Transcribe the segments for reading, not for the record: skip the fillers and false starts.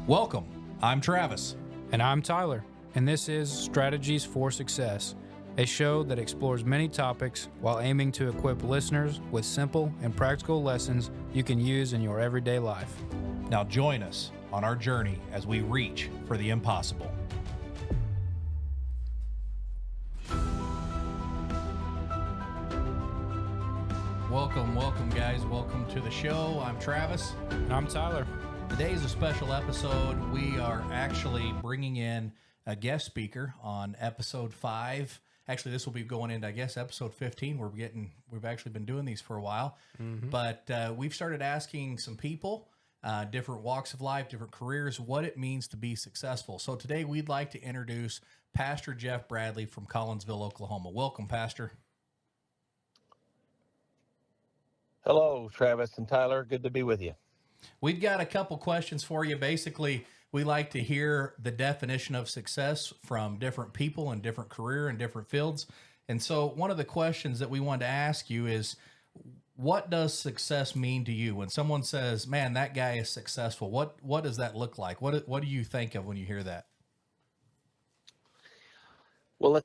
Welcome. I'm Travis. And I'm Tyler, and this is Strategies for Success, a show that explores many topics while aiming to equip listeners with simple and practical lessons you can use in your everyday life. Now join us on our journey as we reach for the impossible. Welcome guys. Welcome to the show. I'm Travis. And I'm Tyler. Today is a special episode. We are actually bringing in a guest speaker on episode 5. Actually, this will be going into, I guess, episode 15. We've actually been doing these for a while, but we've started asking some people, different walks of life, different careers, what it means to be successful. So today we'd like to introduce Pastor Jeff Bradley from Collinsville, Oklahoma. Welcome, Pastor. Hello, Travis and Tyler. Good to be with you. We've got a couple questions for you. Basically, we like to hear the definition of success from different people in different career and different fields. And so one of the questions that we wanted to ask you is, what does success mean to you? When someone says, man, that guy is successful, what does that look like? What do you think of when you hear that? Well,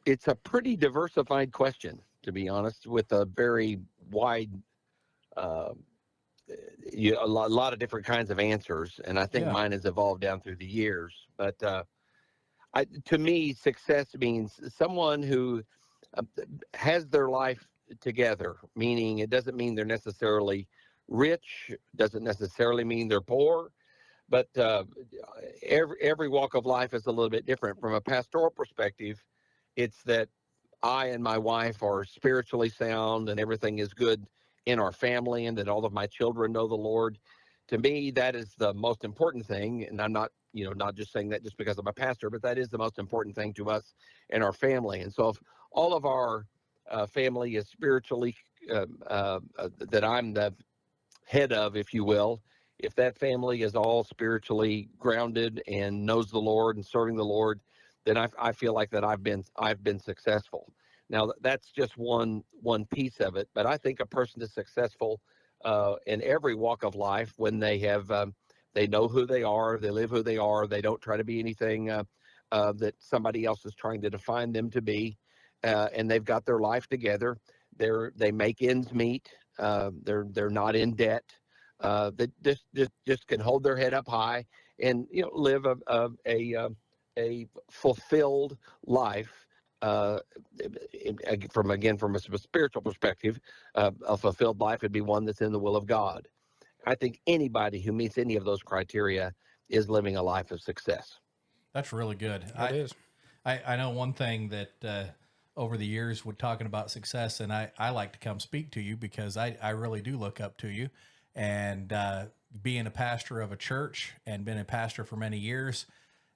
it's a pretty diversified question, to be honest, with a very wide a lot of different kinds of answers, and I think mine has evolved down through the years. But to me, success means someone who has their life together, meaning it doesn't mean they're necessarily rich, doesn't necessarily mean they're poor, but every walk of life is a little bit different. From a pastoral perspective, it's that I and my wife are spiritually sound and everything is good in our family, and that all of my children know the Lord. To me, that is the most important thing. And I'm not just saying that just because I'm a pastor, but that is the most important thing to us and our family. And so if all of our family is spiritually, that I'm the head of, if you will, if that family is all spiritually grounded and knows the Lord and serving the Lord, then I feel like that I've been successful. Now, that's just one piece of it, but I think a person is successful in every walk of life when they have they know who they are, they live who they are, they don't try to be anything that somebody else is trying to define them to be, and they've got their life together. They make ends meet. They're not in debt. That just can hold their head up high and live a fulfilled life. From a spiritual perspective, a fulfilled life would be one that's in the will of God. I think anybody who meets any of those criteria is living a life of success. That's really good. It is. I know one thing that over the years with talking about success, and I like to come speak to you because I really do look up to you. And being a pastor of a church and been a pastor for many years,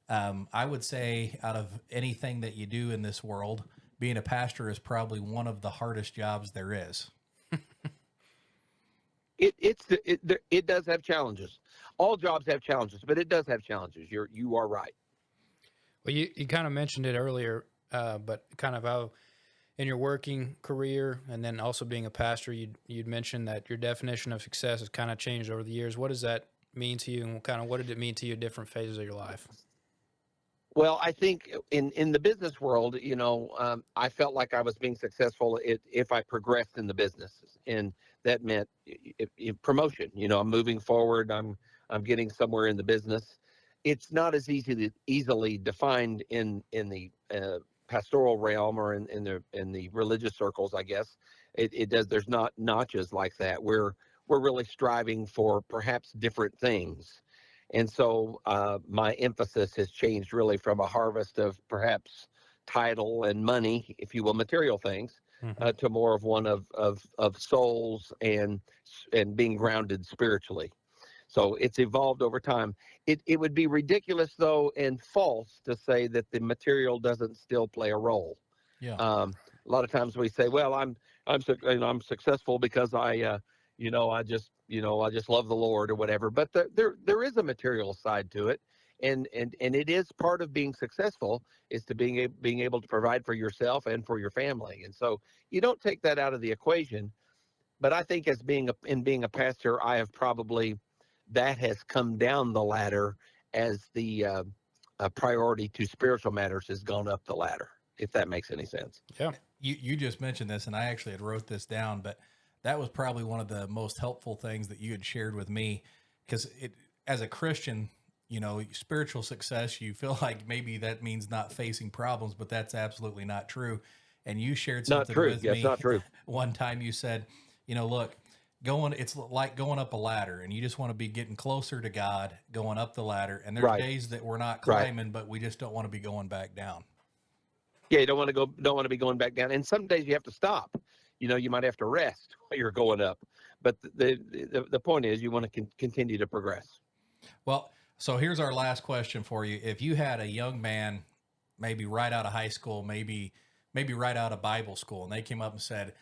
I would say out of anything that you do in this world, being a pastor is probably one of the hardest jobs there is. It does have challenges. All jobs have challenges, but it does have challenges. You are right. Well, you kind of mentioned it earlier, but kind of how in your working career and then also being a pastor, you'd mentioned that your definition of success has kind of changed over the years. What does that mean to you, and what did it mean to you in different phases of your life? Well, I think in the business world, I felt like I was being successful if I progressed in the business, and that meant promotion. I'm moving forward. I'm getting somewhere in the business. It's not as easily defined in the pastoral realm or in the religious circles, I guess. It does. There's not notches like that. We're really striving for perhaps different things. And so my emphasis has changed really from a harvest of perhaps title and money, if you will, material things, to more of one of souls and being grounded spiritually. So it's evolved over time. It would be ridiculous, though, and false to say that the material doesn't still play a role. Yeah. A lot of times we say, well, I'm successful because I just love the Lord or whatever. But there is a material side to it, and it is part of being successful is to being able to provide for yourself and for your family. And so you don't take that out of the equation. But I think being a pastor, I have probably that has come down the ladder as the priority to spiritual matters has gone up the ladder, if that makes any sense. Yeah. You just mentioned this, and I actually had wrote this down, but that was probably one of the most helpful things that you had shared with me, because as a Christian, spiritual success, you feel like maybe that means not facing problems, but that's absolutely not true. And you shared something with me. It's not true. One time you said, look, it's like going up a ladder, and you just want to be getting closer to God, going up the ladder. And there's days that we're not climbing, but we just don't want to be going back down. Yeah, you don't want to be going back down. And some days you have to stop. You might have to rest while you're going up. But the point is, you want to continue to progress. Well, so here's our last question for you. If you had a young man, maybe right out of high school, maybe right out of Bible school, and they came up and said,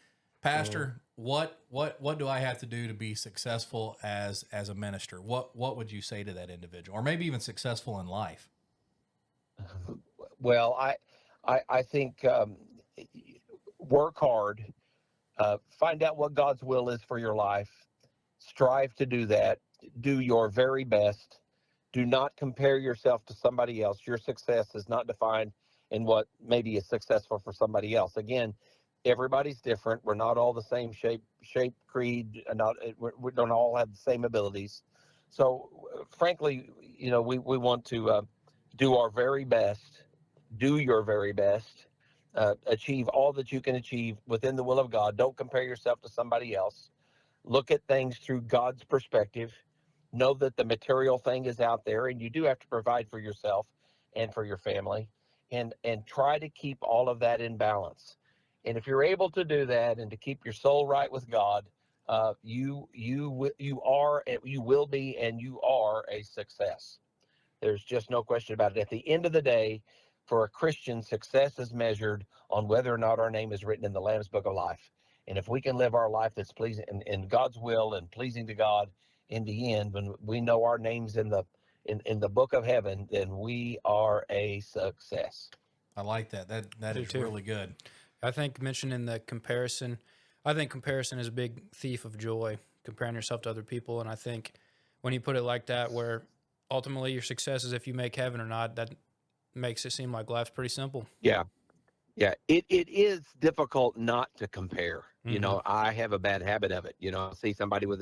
Pastor, what do I have to do to be successful as a minister? What would you say to that individual, or maybe even successful in life? Well, I think work hard, find out what God's will is for your life, strive to do that, do your very best. Do not compare yourself to somebody else. Your success is not defined in what maybe is successful for somebody else. Again, everybody's different. We're not all the same shape, creed. We don't all have the same abilities. So, frankly, we want to do our very best. Do your very best. Achieve all that you can achieve within the will of God. Don't compare yourself to somebody else. Look at things through God's perspective. Know that the material thing is out there, and you do have to provide for yourself and for your family, and try to keep all of that in balance. And if you're able to do that and to keep your soul right with God, you will be and you are a success. There's just no question about it. At the end of the day, for a Christian, success is measured on whether or not our name is written in the Lamb's Book of Life. And if we can live our life that's pleasing in God's will and pleasing to God, in the end, when we know our names in the book of heaven, then we are a success. I like that. That is really good. I think mentioning the comparison, I think comparison is a big thief of joy, comparing yourself to other people. And I think when you put it like that, where ultimately your success is if you make heaven or not, that makes it seem like life's pretty simple. Yeah. It is difficult not to compare. Mm-hmm. I have a bad habit of it. I see somebody with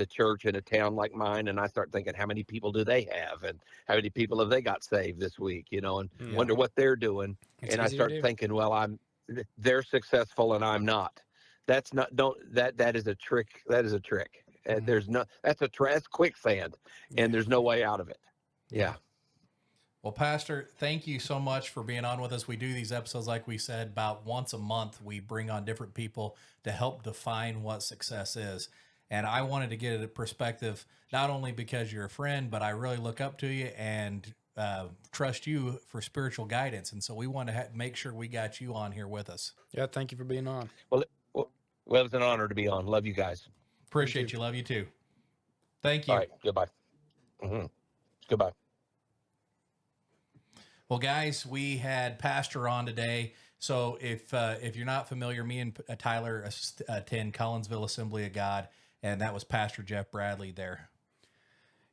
a church in a town like mine, and I start thinking, how many people do they have, and how many people have they got saved this week? And wonder what they're doing. And I start thinking, well, they're successful and I'm not. That is a trick. That is a trick. Mm-hmm. That's quicksand, and there's no way out of it. Yeah. Well, Pastor, thank you so much for being on with us. We do these episodes, like we said, about once a month. We bring on different people to help define what success is. And I wanted to get a perspective, not only because you're a friend, but I really look up to you and trust you for spiritual guidance. And so we want to make sure we got you on here with us. Yeah, thank you for being on. Well, it's an honor to be on. Love you guys. Appreciate you. Love you too. Thank you. All right. Goodbye. Mm-hmm. Goodbye. Well, guys, we had Pastor on today. So if you're not familiar, me and Tyler attend Collinsville Assembly of God, and that was Pastor Jeff Bradley there.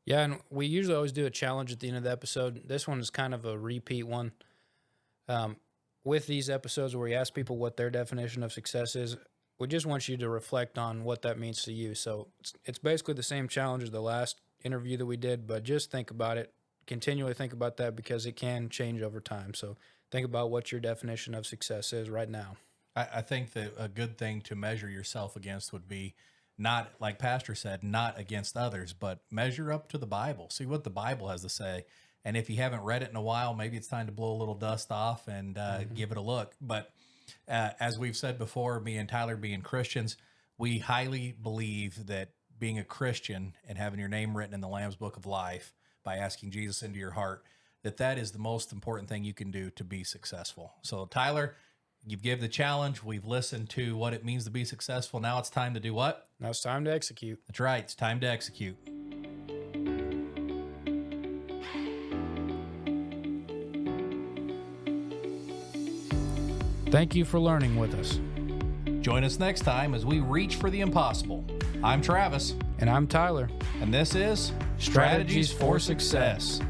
Yeah, and we usually always do a challenge at the end of the episode. This one is kind of a repeat one. With these episodes where we ask people what their definition of success is, we just want you to reflect on what that means to you. So it's basically the same challenge as the last interview that we did, but just think about it. Continually think about that, because it can change over time. So think about what your definition of success is right now. I think that a good thing to measure yourself against would be not, like Pastor said, not against others, but measure up to the Bible. See what the Bible has to say. And if you haven't read it in a while, maybe it's time to blow a little dust off and give it a look. But as we've said before, me and Tyler being Christians, we highly believe that being a Christian and having your name written in the Lamb's Book of Life by asking Jesus into your heart, that is the most important thing you can do to be successful. So Tyler, you've given the challenge. We've listened to what it means to be successful. Now it's time to do what? Now it's time to execute. That's right. It's time to execute. Thank you for learning with us. Join us next time as we reach for the impossible. I'm Travis. And I'm Tyler. And this is Strategies for Success.